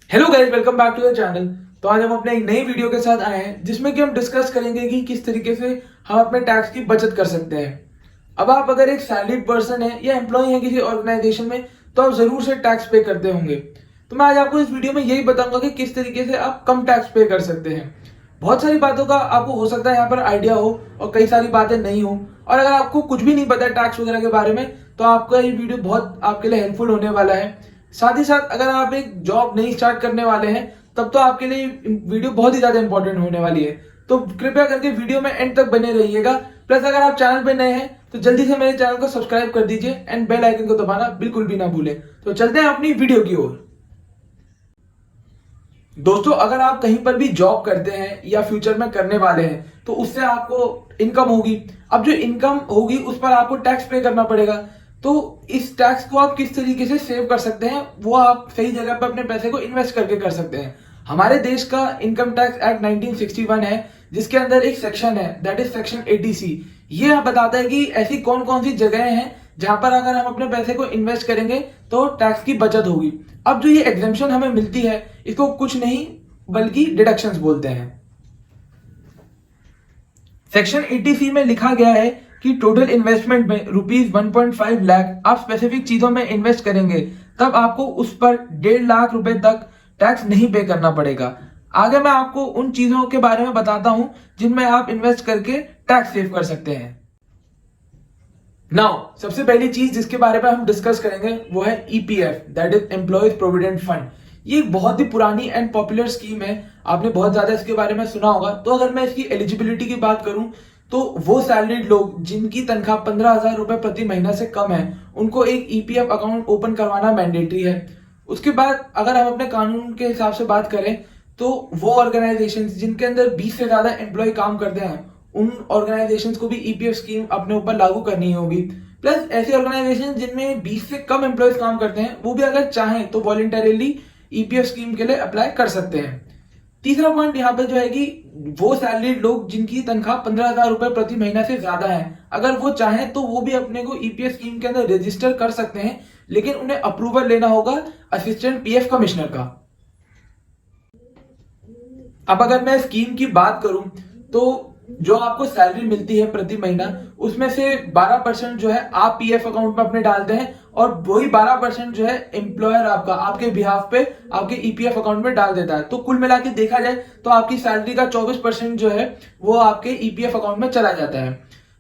Hello guys, welcome back to the channel. तो आज हम अपने एक नई वीडियो के साथ आए हैं जिसमें कि हम डिस्कस करेंगे कि किस तरीके से हम अपने टैक्स की बचत कर सकते हैं। अब आप अगर एक सैलरीड पर्सन है या एम्प्लॉय है किसी ऑर्गेनाइजेशन में, तो आप जरूर से टैक्स पे करते होंगे। तो मैं आज आपको इस वीडियो में यही बताऊंगा कि किस तरीके से आप कम टैक्स पे कर सकते हैं। बहुत सारी बातों का आपको हो सकता है यहाँ पर आइडिया हो और कई सारी बातें नहीं हो। और अगर आपको कुछ भी नहीं पता है टैक्स वगैरह के बारे में, तो आपका ये वीडियो बहुत आपके लिए हेल्पफुल होने वाला है। साथ ही साथ अगर आप एक जॉब नहीं स्टार्ट करने वाले हैं, तब तो आपके लिए वीडियो बहुत ही ज्यादा इंपॉर्टेंट होने वाली है। तो कृपया करके वीडियो में एंड तक बने रहिएगा। प्लस अगर आप चैनल पे नए हैं तो जल्दी से मेरे चैनल को सब्सक्राइब कर दीजिए एंड बेल आइकन को दबाना बिल्कुल भी ना भूलें। तो चलते हैं अपनी वीडियो की ओर। दोस्तों, अगर आप कहीं पर भी जॉब करते हैं या फ्यूचर में करने वाले हैं, तो उससे आपको इनकम होगी। अब जो इनकम होगी उस पर आपको टैक्स पे करना पड़ेगा। तो इस टैक्स को आप किस तरीके से सेव कर सकते हैं, वो आप सही जगह पर अपने पैसे को इन्वेस्ट करके कर सकते हैं। हमारे देश का इनकम टैक्स एक्ट 1961 है, जिसके अंदर एक सेक्शन है, दैट इज सेक्शन 80C। ये बताता है कि ऐसी कौन कौन सी जगह हैं जहां पर अगर हम अपने पैसे को इन्वेस्ट करेंगे तो टैक्स की बचत होगी। अब जो ये एग्जेम्पशन हमें मिलती है, इसको कुछ नहीं बल्कि डिडक्शंस बोलते हैं। सेक्शन 80C में लिखा गया है कि टोटल इन्वेस्टमेंट में ₹1.5 लाख आप स्पेसिफिक चीजों में इन्वेस्ट करेंगे, तब आपको उस पर 1.5 लाख रुपए तक टैक्स नहीं पे करना पड़ेगा। आगे मैं आपको उन चीजों के बारे में बताता हूं जिनमें आप इन्वेस्ट करके टैक्स सेव कर सकते हैं। नाउ सबसे पहली चीज जिसके बारे में हम डिस्कस करेंगे वो है EPF, that is employees provident fund. ये एक बहुत ही पुरानी एंड पॉपुलर स्कीम है, आपने बहुत ज्यादा इसके बारे में सुना होगा। तो अगर मैं इसकी एलिजिबिलिटी की बात करूं, तो वो सैलरीड लोग जिनकी तनख्वाह 15,000 रुपए प्रति महीना से कम है, उनको एक ईपीएफ अकाउंट ओपन करवाना मैंडेटरी है। उसके बाद अगर हम अपने कानून के हिसाब से बात करें, तो वो ऑर्गेनाइजेशंस जिनके अंदर 20 से ज्यादा एम्प्लॉय काम करते हैं, उन ऑर्गेनाइजेशंस को भी ईपीएफ स्कीम अपने ऊपर लागू करनी होगी। प्लस ऐसी ऑर्गेनाइजेशन जिनमें 20 से कम एम्प्लॉयज काम करते हैं, वो भी अगर चाहें तो वॉलेंटरीली ईपीएफ स्कीम के लिए अप्लाई कर सकते हैं। तीसरा पॉइंट यहाँ पे जो है कि वो सैलरीड लोग जिनकी तनख्वाह 15,000 रुपए प्रति महीना से ज्यादा है, अगर वो चाहें तो वो भी अपने को ईपीएफ स्कीम के अंदर रजिस्टर कर सकते हैं, लेकिन उन्हें अप्रूवल लेना होगा असिस्टेंट पीएफ कमिश्नर का। अब अगर मैं स्कीम की बात करूं, तो जो आपको सैलरी मिलती है प्रति महीना, उसमें से 12% जो है आप पीएफ अकाउंट में अपने डालते हैं, और वही 12% जो है एम्प्लॉयर आपका आपके बिहाफ पे आपके ईपीएफ अकाउंट में डाल देता है। तो कुल मिला के देखा जाए तो आपकी सैलरी का 24% जो है वो आपके ईपीएफ अकाउंट में चला जाता है।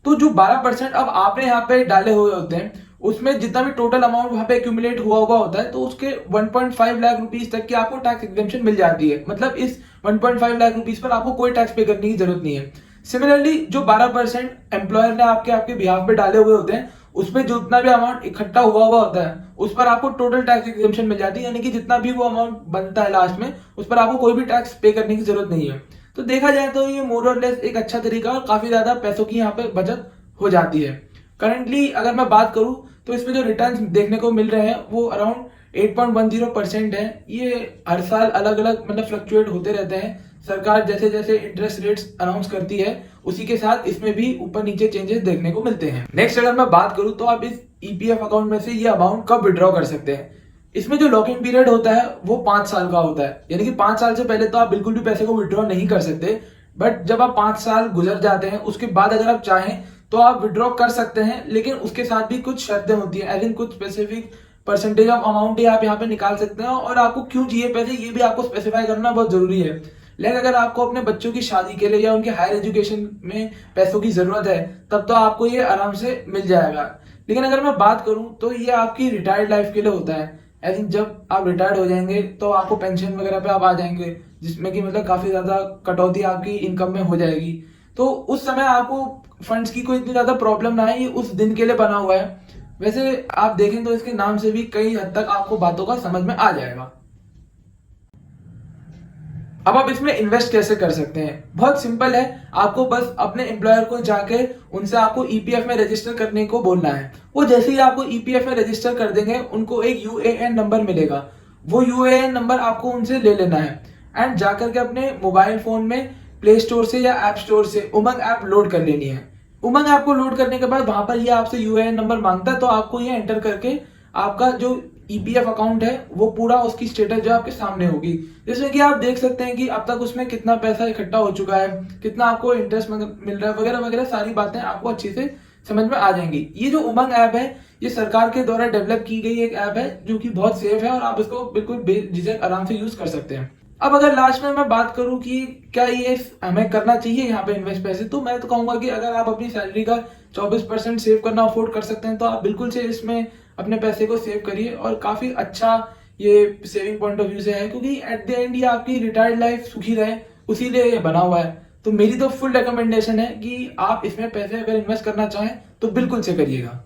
तो जो 12% अब आपने यहाँ पे डाले हुए होते हैं, उसमें जितना भी टोटल अमाउंट वहां पे एक्यूमुलेट हुआ होता है, तो उसके 1.5 लाख रुपीज तक की आपको टैक्स एग्जेम्पशन मिल जाती है। मतलब इस 1.5 लाख रुपीज पर आपको कोई टैक्स पे करने की जरूरत नहीं है। सिमिलरली जो 12% एम्प्लॉयर ने आपके आपके बिहाफ पे डाले हुए होते हैं, उसमें जो जितना भी अमाउंट इकट्ठा हुआ होता है, उस पर आपको टोटल टैक्स एग्जेम्पशन मिल जाती है। यानी कि जितना भी वो अमाउंट बनता है लास्ट में, उस पर आपको कोई भी टैक्स पे करने की जरूरत नहीं है। तो देखा जाए तो ये मोर और लेस एक अच्छा तरीका और काफी ज्यादा पैसों की यहाँ पे बचत हो जाती है। करंटली अगर मैं बात करूं, तो इसमें जो रिटर्न देखने को मिल रहे हैं वो अराउंड 8.10% है। ये हर साल अलग अलग मतलब फ्लक्चुएट होते रहते हैं। सरकार जैसे जैसे इंटरेस्ट रेट्स अनाउंस करती है, उसी के साथ इसमें भी ऊपर नीचे चेंजेस देखने को मिलते हैं। नेक्स्ट अगर मैं बात करूं, तो आप इस ईपीएफ अकाउंट में से ये अमाउंट कब विड्रॉ कर सकते हैं। इसमें जो लॉक इन पीरियड होता है वो 5 साल का होता है। यानी कि 5 साल से पहले तो आप बिल्कुल भी पैसे को विड्रॉ नहीं कर सकते। बट जब आप 5 साल गुजर जाते हैं, उसके बाद अगर आप चाहें तो आप विड्रॉ कर सकते हैं, लेकिन उसके साथ भी कुछ शर्तें होती है। एज इन कुछ स्पेसिफिक परसेंटेज ऑफ अमाउंट ही आप यहाँ पे निकाल सकते हैं, और आपको क्यों चाहिए पैसे ये भी आपको स्पेसिफाई करना बहुत जरूरी है। लेकिन अगर आपको अपने बच्चों की शादी के लिए या उनके हायर एजुकेशन में पैसों की जरूरत है, तब तो आपको ये आराम से मिल जाएगा। लेकिन अगर मैं बात करूं, तो ये आपकी रिटायर्ड लाइफ के लिए होता है। एज इन जब आप रिटायर्ड हो जाएंगे तो आपको पेंशन वगैरह पे आप आ जाएंगे, जिसमें कि मतलब काफी ज्यादा कटौती आपकी इनकम में हो जाएगी। तो उस समय आपको फंड्स की कोई इतनी ज्यादा प्रॉब्लम ना है, ये उस दिन के लिए बना हुआ है। वैसे आप देखें तो इसके नाम से भी कई हद तक आपको बातों का समझ में आ जाएगा। अब आप इसमें इन्वेस्ट कैसे कर सकते हैं, बहुत सिंपल है। आपको बस अपने एम्प्लॉयर को जाके उनसे आपको ईपीएफ में रजिस्टर करने को बोलना है। वो जैसे ही आपको ईपीएफ में रजिस्टर कर देंगे, उनको एक यूएएन नंबर मिलेगा। वो यूएएन नंबर आपको उनसे ले लेना है, एंड जाकर के अपने मोबाइल फोन में प्ले स्टोर से या ऐप स्टोर से उमंग ऐप लोड कर लेनी है। उमंग ऐप को लोड करने के बाद वहां पर ये आपसे यूएएन नंबर मांगता है, तो आपको ये एंटर करके आपका जो ईपीएफ अकाउंट है वो पूरा उसकी स्टेटस जो आपके सामने होगी, जिसमें कि आप देख सकते हैं कि अब तक उसमें कितना पैसा इकट्ठा हो चुका है, कितना आपको इंटरेस्ट मिल रहा है, वगैरह वगैरह सारी बातें आपको अच्छे से समझ में आ जाएंगी। ये जो उमंग ऐप है ये सरकार के द्वारा डेवलप की गई एक ऐप है जो कि बहुत सेफ है और आप इसको बिल्कुल बेझिझक आराम से यूज कर सकते हैं। अब अगर लास्ट में मैं बात करूं कि क्या ये हमें करना चाहिए यहाँ पे इन्वेस्ट पैसे, तो मैं तो कहूंगा कि अगर आप अपनी सैलरी का 24% सेव करना अफोर्ड कर सकते हैं तो आप बिल्कुल से इसमें अपने पैसे को सेव करिए, और काफी अच्छा ये सेविंग पॉइंट ऑफ व्यू से है, क्योंकि एट द एंड ये आपकी रिटायर्ड लाइफ सुखी रहे उसी लिए ये बना हुआ है। तो मेरी तो फुल रिकमेंडेशन है कि आप इसमें पैसे अगर इन्वेस्ट करना चाहें तो बिल्कुल से करिएगा।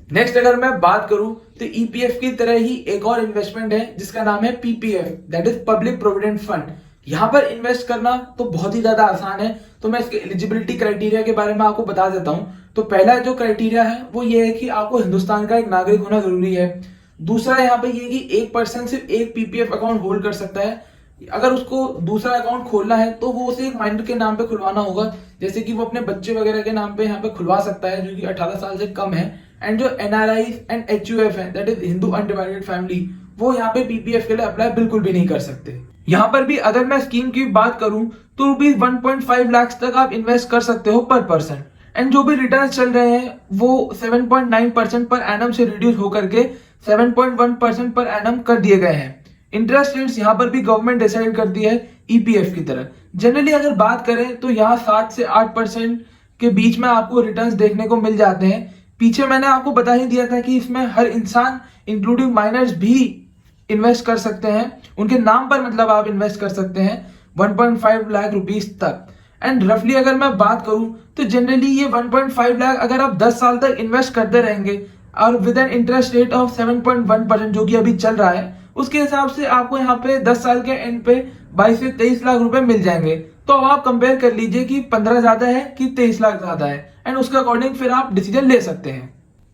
नेक्स्ट अगर मैं बात करूं तो ईपीएफ की तरह ही एक और इन्वेस्टमेंट है जिसका नाम है PPF, that is public provident fund. यहां पर इन्वेस्ट करना तो बहुत ही ज्यादा आसान है, तो मैं इसके एलिजिबिलिटी क्राइटेरिया के बारे में आपको बता देता हूं। तो पहला जो क्राइटेरिया है वो ये है कि आपको हिंदुस्तान का एक नागरिक होना जरूरी है। दूसरा यहाँ पे ये कि एक पर्सन सिर्फ एक पीपीएफ अकाउंट होल्ड कर सकता है। अगर उसको दूसरा अकाउंट खोलना है तो वो उसे एक माइनर के नाम पे खुलवाना होगा, जैसे कि वो अपने बच्चे वगैरह के नाम पे यहाँ पे खुलवा सकता है जो कि 18 साल से कम है। एंड जो एनआरआई एंड एचयूएफ है, that is Hindu undivided family, वो यहाँ पे पीपीएफ के लिए अप्लाई बिल्कुल भी नहीं कर सकते। यहाँ पर भी अगर मैं स्कीम की बात करूं तो रुपीज 1.5 लाख तक आप इन्वेस्ट कर सकते हो पर पर्सन। एंड जो भी रिटर्न चल रहे हैं वो 7.9% पर एनम से रिड्यूस होकर के 7.1% पर एनम कर दिए गए हैं। इंटरेस्ट रेट्स यहाँ पर भी गवर्नमेंट डिसाइड करती है ईपीएफ की तरह। जनरली अगर बात करें तो यहाँ 7 से 8% के बीच में आपको रिटर्न्स देखने को मिल जाते हैं। पीछे मैंने आपको बता ही दिया था कि इसमें हर इंसान इंक्लूडिंग माइनर्स भी इन्वेस्ट कर सकते हैं, उनके नाम पर मतलब आप इन्वेस्ट कर सकते हैं 1.5 लाख रुपीस तक। एंड रफली अगर मैं बात करूं तो जनरली ये 1.5 लाख अगर आप 10 साल तक इन्वेस्ट करते रहेंगे और with an interest rate of 7.1% जो कि अभी चल रहा है, उसके हिसाब से आपको यहाँ पे 10 साल के एंड पे 22 से 23 लाख रुपए मिल जाएंगे। तो अब आप कंपेयर कर लीजिए कि 15 ज्यादा है कि 23 लाख ज्यादा है, एंड उसके अकॉर्डिंग फिर आप डिसीजन ले सकते हैं।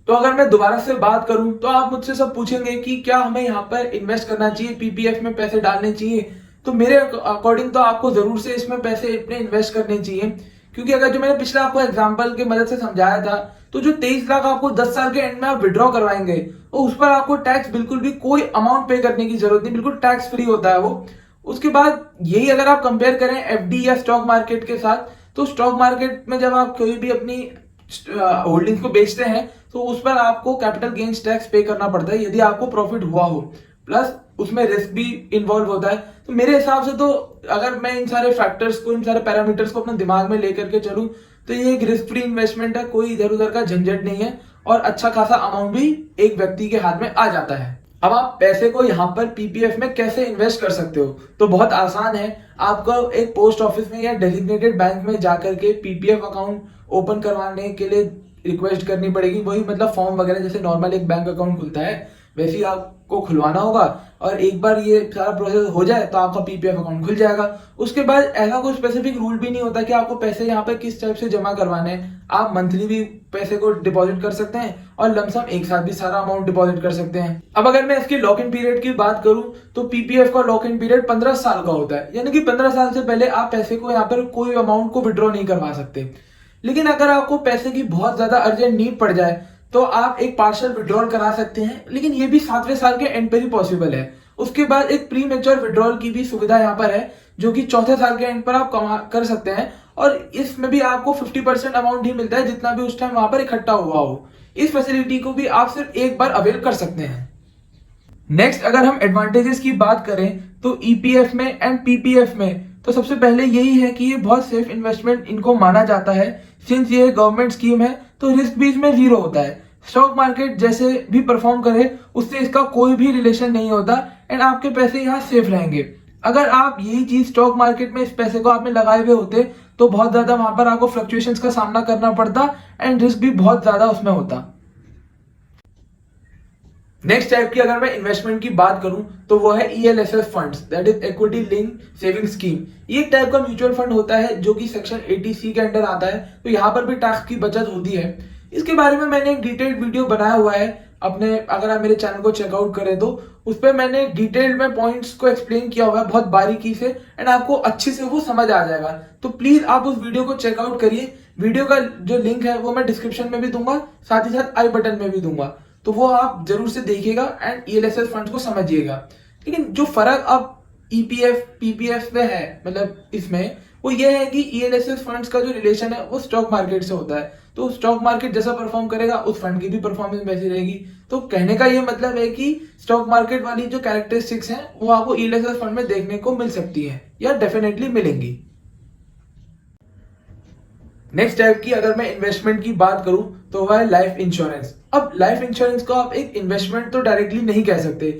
तो अगर मैं दोबारा से बात करूं तो आप मुझसे सब पूछेंगे कि क्या हमें यहाँ पर इन्वेस्ट करना चाहिए, पीपीएफ में पैसे डालने चाहिए। तो मेरे अकॉर्डिंग तो आपको जरूर से इसमें पैसे अपने इन्वेस्ट करने चाहिए, क्योंकि अगर जो मैंने पिछले आपको एग्जांपल की मदद से समझाया था, तो जो 23 लाख आपको 10 साल के एंड में आप विड्रॉ करवाएंगे तो उस पर आपको टैक्स बिल्कुल भी कोई अमाउंट पे करने की जरूरत नहीं, बिल्कुल टैक्स फ्री होता है वो। उसके बाद यही अगर आप कंपेयर करें एफडी या स्टॉक मार्केट के साथ, तो स्टॉक मार्केट में जब आप कोई भी अपनी होल्डिंग्स को बेचते हैं तो उस पर आपको कैपिटल गेन्स टैक्स पे करना पड़ता है यदि आपको प्रॉफिट हुआ हो, प्लस उसमें रिस्क भी इन्वॉल्व होता है। तो मेरे हिसाब से तो अगर मैं इन सारे फैक्टर्स को, इन सारे पैरामीटर्स को अपने दिमाग में लेकर के चलूं तो ये एक रिस्क फ्री इन्वेस्टमेंट है, कोई इधर उधर का झंझट नहीं है, और अच्छा खासा अमाउंट भी एक व्यक्ति के हाथ में आ जाता है। अब आप पैसे को यहाँ पर पीपीएफ में कैसे इन्वेस्ट कर सकते हो, तो बहुत आसान है। आपको एक पोस्ट ऑफिस में या डेजिग्नेटेड बैंक में जाकर के पीपीएफ अकाउंट ओपन करवाने के लिए रिक्वेस्ट करनी पड़ेगी। वही मतलब फॉर्म वगैरह जैसे नॉर्मल एक बैंक अकाउंट खुलता है वैसे ही आपको खुलवाना होगा, और एक बार ये सारा प्रोसेस हो जाए तो आपका पीपीएफ अकाउंट खुल जाएगा। उसके बाद ऐसा कोई स्पेसिफिक रूल भी नहीं होता कि आपको पैसे यहाँ पे किस टाइप से जमा करवाने हैं। आप मंथली भी पैसे को डिपॉजिट कर सकते हैं और लमसम एक साथ भी सारा अमाउंट डिपॉजिट कर सकते हैं। अब अगर मैं इसकी लॉक इन पीरियड की बात करूं तो पीपीएफ का लॉक इन पीरियड 15 साल का होता है, यानी कि 15 साल से पहले आप पैसे को यहाँ पर कोई अमाउंट को विड्रॉ नहीं करवा सकते। लेकिन अगर आपको पैसे की बहुत ज्यादा अर्जेंट नीड पड़ जाए तो आप एक पार्शियल विड्रॉल करा सकते हैं, लेकिन ये भी 7वें साल के एंड पे ही पॉसिबल है। उसके बाद एक प्री मैच्योर विड्रॉल की भी सुविधा यहाँ पर है जो कि 4थे साल के एंड पर आप कर सकते हैं, और इसमें भी आपको 50% अमाउंट ही मिलता है जितना भी उस टाइम वहां पर इकट्ठा हुआ हो। इस फैसिलिटी को भी आप सिर्फ एक बार अवेल कर सकते हैं। नेक्स्ट अगर हम एडवांटेजेस की बात करें तो ईपीएफ में एंड पीपीएफ में, तो सबसे पहले यही है कि ये बहुत सेफ इन्वेस्टमेंट इनको माना जाता है। सिंस ये गवर्नमेंट स्कीम है तो रिस्क भी इसमें जीरो होता है। स्टॉक मार्केट जैसे भी परफॉर्म करे उससे इसका कोई भी रिलेशन नहीं होता, एंड आपके पैसे यहाँ सेफ रहेंगे। अगर आप यही चीज स्टॉक मार्केट में इस पैसे को आपने लगाए हुए होते तो बहुत ज्यादा वहां पर आपको फ्लक्चुएशंस का सामना करना पड़ता एंड रिस्क भी बहुत ज्यादा उसमें होता। नेक्स्ट टाइप की अगर मैं इन्वेस्टमेंट की बात करूं तो वो है ELSS funds, that is equity link saving scheme. ये एक टाइप का म्यूचुअल फंड होता है जो कि सेक्शन 80C के अंडर आता है, तो यहाँ पर भी टैक्स की बचत होती है। इसके बारे में मैंने एक डिटेल्ड वीडियो बनाया हुआ है अपने, अगर आप मेरे चैनल को चेकआउट करें तो उस पर मैंने डिटेल्ड में पॉइंट्स को एक्सप्लेन किया हुआ है बहुत बारीकी से, एंड आपको अच्छे से वो समझ आ जाएगा। तो प्लीज आप उस वीडियो को चेकआउट करिए। वीडियो का जो लिंक है वो मैं डिस्क्रिप्शन में भी दूंगा, साथ ही साथ आई बटन में भी दूंगा। तो वो आप जरूर से देखिएगा एंड ईएलएसएस फंड को समझिएगा। लेकिन जो फर्क अब ईपीएफ पीपीएफ में है, मतलब इसमें वो ये है कि ईएलएसएस फंड्स का जो रिलेशन है वो स्टॉक मार्केट से होता है। तो स्टॉक मार्केट जैसा परफॉर्म करेगा उस फंड की भी परफॉर्मेंस वैसी रहेगी। तो कहने का ये मतलब है कि स्टॉक मार्केट वाली जो कैरेक्टरिस्टिक्स हैं वो आपको ईएलएसएस फंड में देखने को मिल सकती है या डेफिनेटली मिलेंगी। नेक्स्ट टाइप की अगर मैं इन्वेस्टमेंट की बात करूं तो वह है लाइफ इंश्योरेंस। अब लाइफ इंश्योरेंस को आप एक इन्वेस्टमेंट तो डायरेक्टली नहीं कह सकते,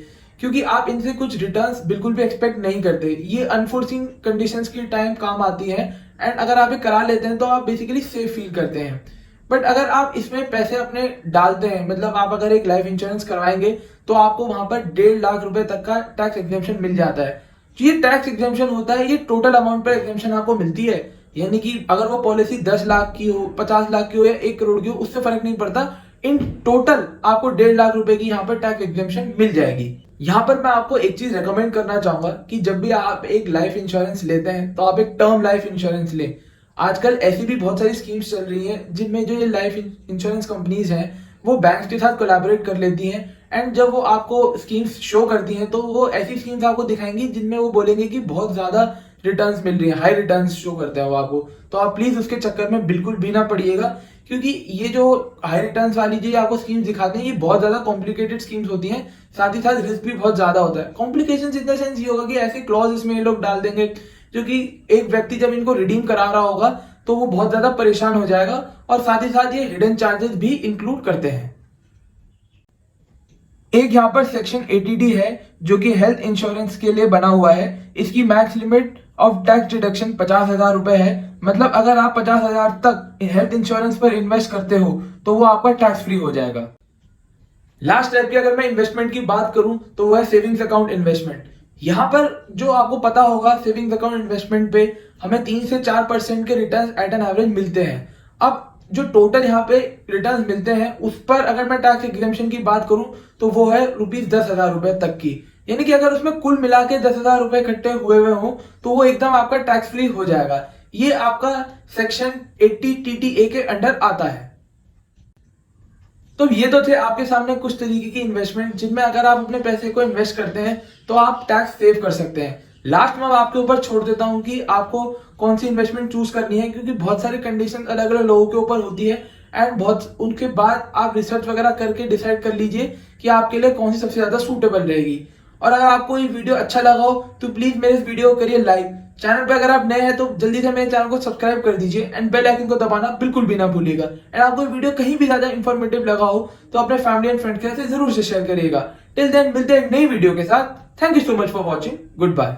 क्योंकि आप इनसे कुछ रिटर्न्स बिल्कुल भी एक्सपेक्ट नहीं करते। ये अनफोर्सिंग कंडीशंस के टाइम काम आती है एंड अगर आप ये करा लेते हैं तो आप बेसिकली सेफ फील करते हैं। बट अगर आप इसमें पैसे अपने डालते हैं, मतलब आप अगर एक लाइफ इंश्योरेंस करवाएंगे तो आपको वहां पर 1.5 लाख रुपए तक का टैक्स एग्जेम्पशन मिल जाता है। जो ये टैक्स एग्जेम्पशन होता है ये टोटल अमाउंट पर एग्जेम्पशन आपको मिलती है, यानी कि अगर वो पॉलिसी 10 लाख की हो, 50 लाख की हो या 1 करोड़ की हो, उससे फर्क नहीं पड़ता। इन टोटल आपको 1.5 लाख रुपए की यहाँ पर टैक्स एग्जेम्पशन मिल जाएगी। यहाँ पर मैं आपको एक चीज रेकमेंड करना चाहूंगा कि जब भी आप एक लाइफ इंश्योरेंस लेते हैं तो आप एक टर्म लाइफ इंश्योरेंस लें। आजकल ऐसी भी बहुत सारी स्कीम्स चल रही हैं जिनमें जो ये लाइफ इंश्योरेंस कंपनीज हैं वो बैंक्स के साथ कोलैबोरेट कर लेती हैं एंड जब वो आपको स्कीम्स शो करती हैं तो वो ऐसी स्कीम्स आपको दिखाएंगी जिनमें वो बोलेंगे कि बहुत ज्यादा रिटर्न्स मिल रही है, हाई रिटर्न्स शो करते हैं वो आपको। तो आप प्लीज उसके चक्कर में बिल्कुल भी ना पड़िएगा, क्योंकि ये जो हाई रिटर्न्स वाली जो आपको स्कीम्स दिखाते हैं ये बहुत ज्यादा कॉम्प्लिकेटेड स्कीम्स होती हैं, साथ ही साथ रिस्क भी बहुत ज्यादा होता है। कॉम्प्लिकेशन इन द सेंस ये होगा कि ऐसे क्लॉज इसमें ये लोग डाल देंगे जो कि एक व्यक्ति जब इनको रिडीम करा रहा होगा तो वो बहुत ज्यादा परेशान हो जाएगा, और साथ ही साथ ये हिडन चार्जेस भी इंक्लूड करते हैं। एक यहाँ पर सेक्शन 80D है जो कि हेल्थ इंश्योरेंस के लिए बना हुआ है। इसकी max limit of tax deduction 50,000 रुपए है। मतलब अगर आप 50,000 तक हेल्थ इंश्योरेंस पर इन्वेस्ट करते हो तो वो आपका टैक्स फ्री हो जाएगा। लास्ट टाइप की अगर मैं इन्वेस्टमेंट की बात करूं तो वो है सेविंग्स अकाउंट इन्वेस्टमेंट। यहाँ पर जो आपको पता होगा सेविंग्स अकाउंट इन्वेस्टमेंट पे हमें 3 से 4% के रिटर्न एट एन एवरेज मिलते हैं। अब जो टोटल यहाँ पे रिटर्न मिलते हैं उस पर अगर मैं टैक्स एग्जेम्पशन की बात करूं तो वो है ₹10,000 रुपए तक की, यानी कि अगर उसमें कुल मिला के 10,000 रुपए इकट्ठे हुए हो तो वो एकदम आपका टैक्स फ्री हो जाएगा। ये आपका सेक्शन 80 TTA के अंडर आता है। तो ये तो थे आपके सामने कुछ तरीके की इन्वेस्टमेंट जिनमें अगर आप अपने पैसे को इन्वेस्ट करते हैं तो आप टैक्स सेव कर सकते हैं। लास्ट में मैं आपके ऊपर छोड़ देता हूं कि आपको कौन सी इन्वेस्टमेंट चूज करनी है, क्योंकि बहुत सारी कंडीशन अलग अलग लोगों के ऊपर होती है एंड बहुत उनके बाद आप रिसर्च वगैरह करके डिसाइड कर लीजिए कि आपके लिए कौन सी सबसे ज्यादा सूटेबल रहेगी। और अगर आपको ये वीडियो अच्छा लगा हो तो प्लीज मेरे इस वीडियो को करिए लाइक। चैनल पे अगर आप नए हैं तो जल्दी से मेरे चैनल को सब्सक्राइब कर दीजिए एंड बेल आइकन को दबाना बिल्कुल भी ना भूलिएगा। एंड आपको वीडियो कहीं भी ज्यादा इंफॉर्मेटिव लगा हो तो अपने फैमिली एंड फ्रेंड के साथ जरूर से शेयर करिएगा। टिल देन मिलते हैं एक नई वीडियो के साथ। Thank you so much for watching. Good bye.